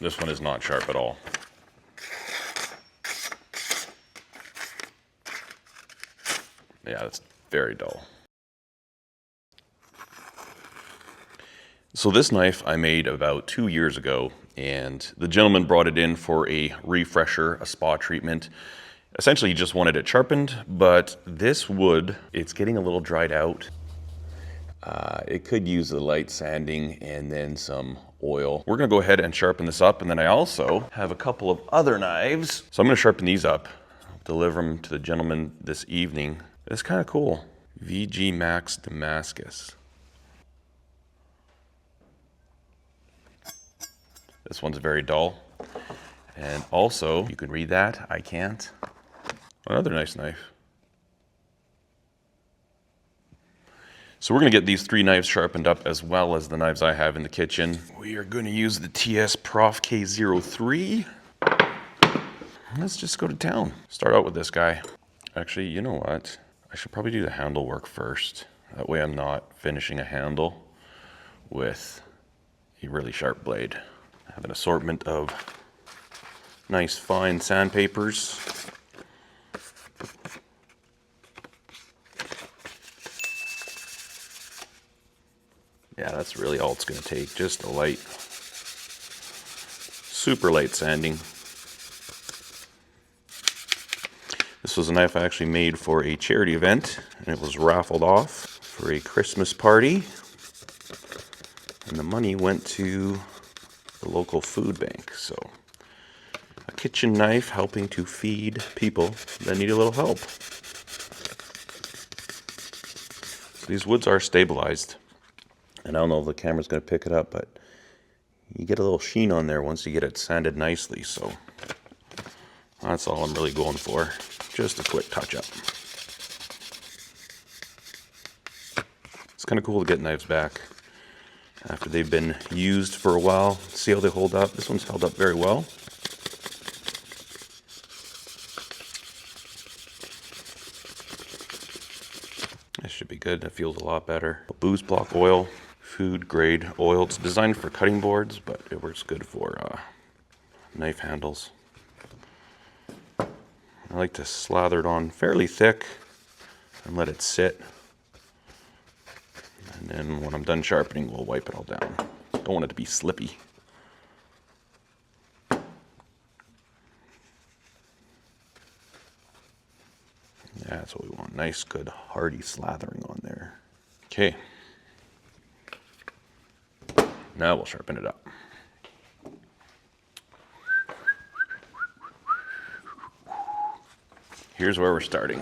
This one is not sharp at all. Yeah, it's very dull. So this knife I made about 2 years ago, and the gentleman brought it in for a refresher, a spa treatment. Essentially, he just wanted it sharpened, but this wood, it's getting a little dried out. It could use a light sanding and then some oil. We're gonna go ahead and sharpen this up, and then I also have a couple of other knives. So I'm gonna sharpen these up, deliver them to the gentleman this evening. It's kind of cool. VG Max Damascus. This one's very dull. And also, you can read that, I can't. Another nice knife. So we're gonna get these 3 knives sharpened up as well as the knives I have in the kitchen. We are gonna use the TS Prof K03. Let's just go to town. Start out with this guy. Actually, you know what? I should probably do the handle work first. That way I'm not finishing a handle with a really sharp blade. I have an assortment of nice fine sandpapers. Yeah, that's really all it's gonna take, just a light, super light sanding. This was a knife I actually made for a charity event, and it was raffled off for a Christmas party. And the money went to the local food bank. So a kitchen knife helping to feed people that need a little help. So these woods are stabilized. And I don't know if the camera's going to pick it up, but you get a little sheen on there once you get it sanded nicely. So that's all I'm really going for. Just a quick touch up. It's kind of cool to get knives back after they've been used for a while. See how they hold up? This one's held up very well. This should be good. It feels a lot better. Booze block oil, food grade oil. It's designed for cutting boards, but it works good for knife handles. I like to slather it on fairly thick and let it sit. And then when I'm done sharpening, we'll wipe it all down. Don't want it to be slippy. Yeah, that's what we want. Nice, good, hearty slathering on there. Okay. Now we'll sharpen it up. Here's where we're starting.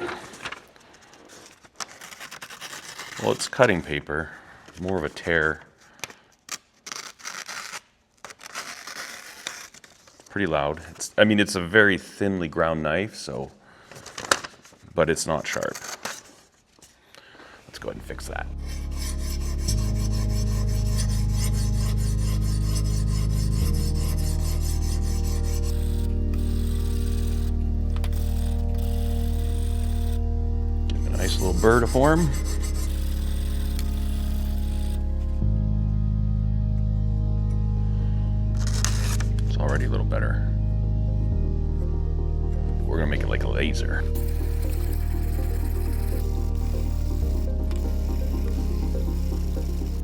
Well, it's cutting paper, more of a tear. Pretty loud. I mean, it's a very thinly ground knife, so, but it's not sharp. Let's go ahead and fix that. Give it a nice little burr to form. Already a little better. We're gonna make it like a laser.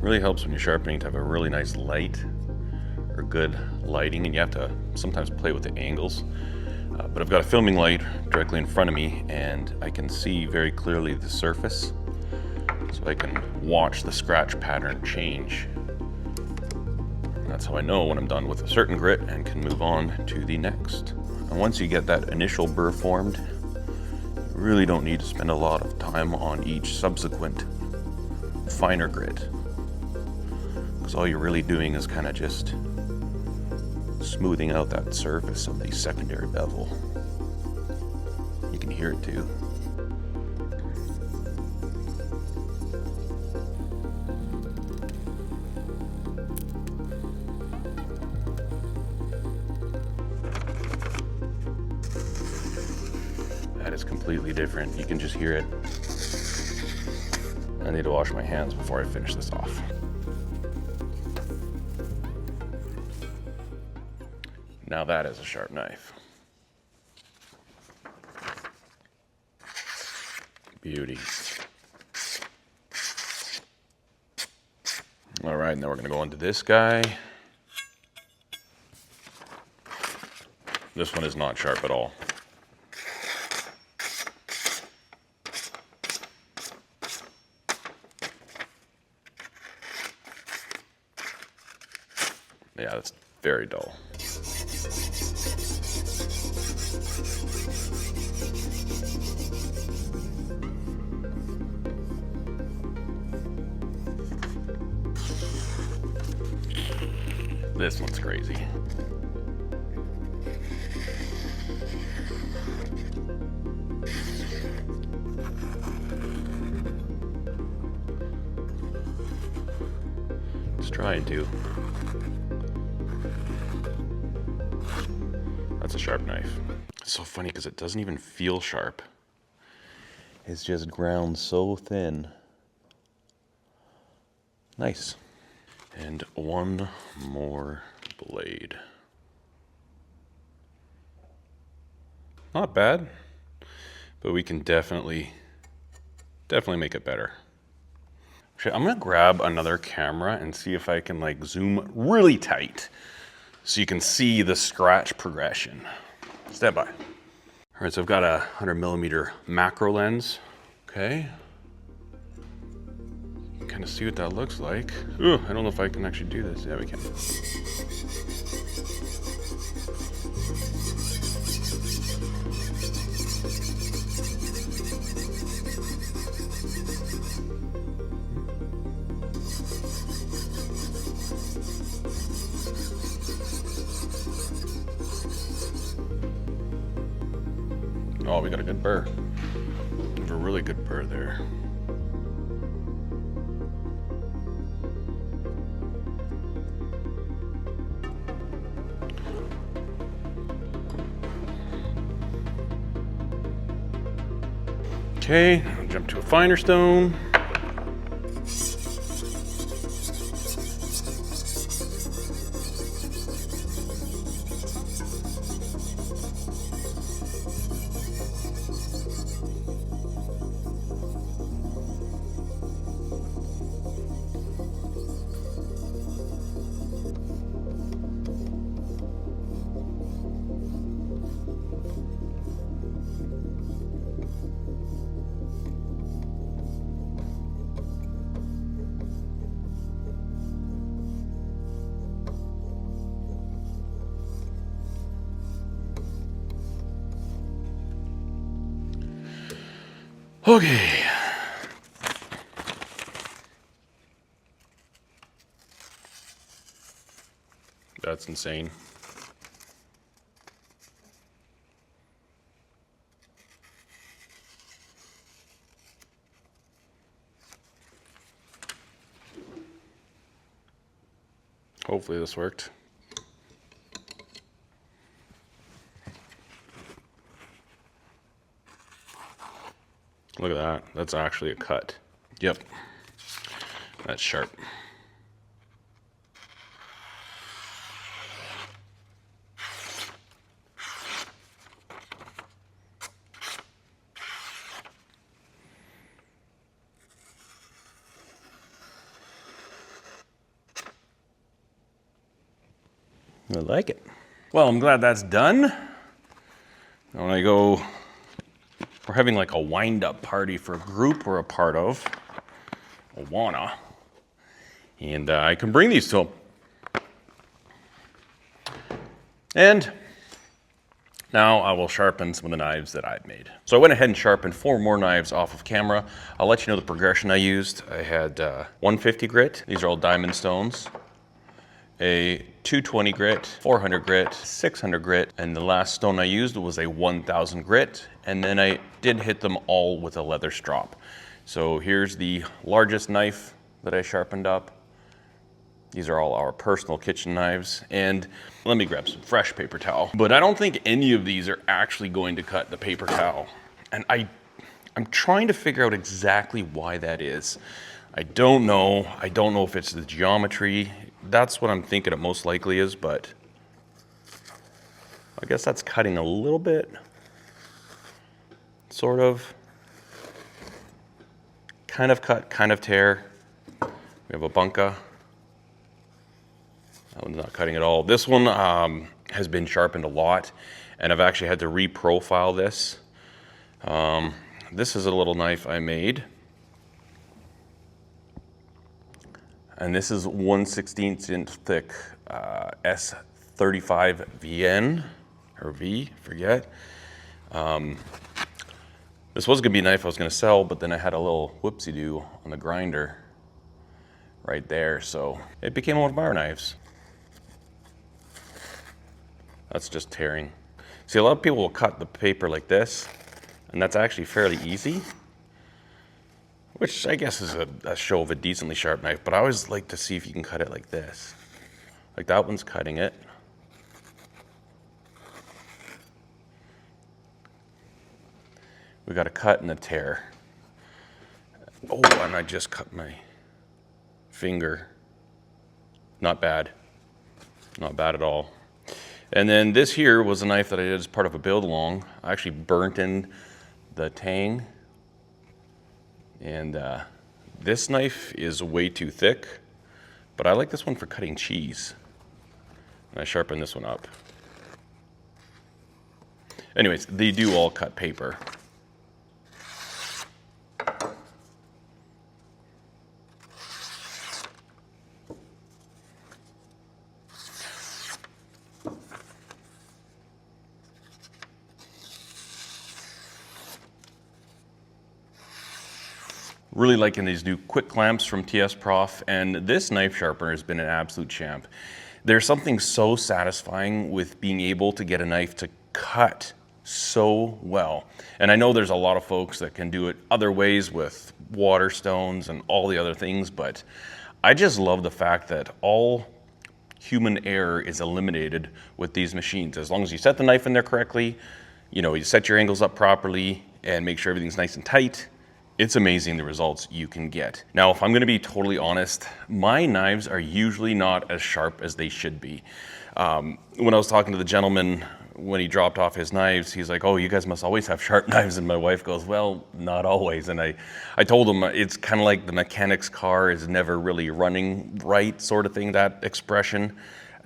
Really helps when you're sharpening to have a really nice light or good lighting, and you have to sometimes play with the angles. But I've got a filming light directly in front of me, and I can see very clearly the surface, so I can watch the scratch pattern change. That's how I know when I'm done with a certain grit and can move on to the next. And once you get that initial burr formed, you really don't need to spend a lot of time on each subsequent finer grit, because all you're really doing is kind of just smoothing out that surface of the secondary bevel. You can hear it too. That is completely different. You can just hear it. I need to wash my hands before I finish this off. Now that is a sharp knife. Beauty. All right, now we're gonna go into this guy. This one is not sharp at all. Yeah, that's very dull. This one's crazy. It's trying to. That's a sharp knife. It's so funny because it doesn't even feel sharp. It's just ground so thin. Nice. And one more blade. Not bad, but we can definitely make it better. Actually, I'm gonna grab another camera and see if I can like zoom really tight so you can see the scratch progression. Stand by. All right, so I've got a 100mm macro lens. Okay. Kind of see what that looks like. Ooh, I don't know if I can actually do this. Yeah, we can. Oh, we got a good burr. We have a really good burr there. Okay, I'll jump to a finer stone. Okay. That's insane. Hopefully this worked. Look at that. That's actually a cut. Yep. That's sharp. I like it. Well, I'm glad that's done. When I go, we're having like a wind-up party for a group we're a part of, Awana, and I can bring these to them. And now I will sharpen some of the knives that I've made. So I went ahead and sharpened 4 more knives off of camera. I'll let you know the progression I used. I had 150 grit. These are all diamond stones. A 220 grit, 400 grit, 600 grit, and the last stone I used was a 1000 grit, and then I did hit them all with a leather strop. So here's the largest knife that I sharpened up. These are all our personal kitchen knives, and let me grab some fresh paper towel. But I don't think any of these are actually going to cut the paper towel, and I'm trying to figure out exactly why that is. I don't know if it's the geometry. That's what I'm thinking it most likely is, but I guess that's cutting a little bit, sort of. Kind of cut, kind of tear. We have a bunka. That one's not cutting at all. This one has been sharpened a lot, and I've actually had to re-profile this. This is a little knife I made. And this is 1/16 inch thick S35 VN, or V, forget. This was gonna be a knife I was gonna sell, but then I had a little whoopsie-doo on the grinder right there, so it became one of our knives. That's just tearing. See, a lot of people will cut the paper like this, and that's actually fairly easy, which I guess is a show of a decently sharp knife, but I always like to see if you can cut it like this. Like that one's cutting it. We got a cut and a tear. Oh, and I just cut my finger. Not bad. Not bad at all. And then this here was a knife that I did as part of a build along. I actually burnt in the tang. And this knife is way too thick, but I like this one for cutting cheese. And I sharpened this one up. Anyways, they do all cut paper. Really liking these new quick clamps from TS Prof, and this knife sharpener has been an absolute champ. There's something so satisfying with being able to get a knife to cut so well. And I know there's a lot of folks that can do it other ways with water stones and all the other things, but I just love the fact that all human error is eliminated with these machines. As long as you set the knife in there correctly, you set your angles up properly and make sure everything's nice and tight, it's amazing the results you can get. Now, if I'm gonna be totally honest, my knives are usually not as sharp as they should be. When I was talking to the gentleman, when he dropped off his knives, he's like, oh, you guys must always have sharp knives. And my wife goes, well, not always. And I told him it's kind of like the mechanic's car is never really running right, sort of thing, that expression.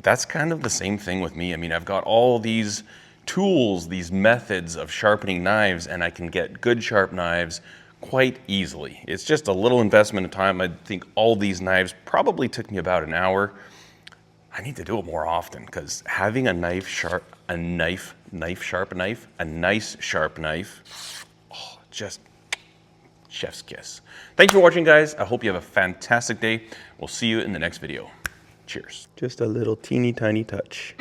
That's kind of the same thing with me. I mean, I've got all these tools, these methods of sharpening knives, and I can get good sharp knives quite easily. It's just a little investment of time. I think all these knives probably took me about an hour. I need to do it more often because having a nice sharp knife, oh, just chef's kiss. Thanks for watching, guys. I hope you have a fantastic day. We'll see you in the next video. Cheers. Just a little teeny tiny touch.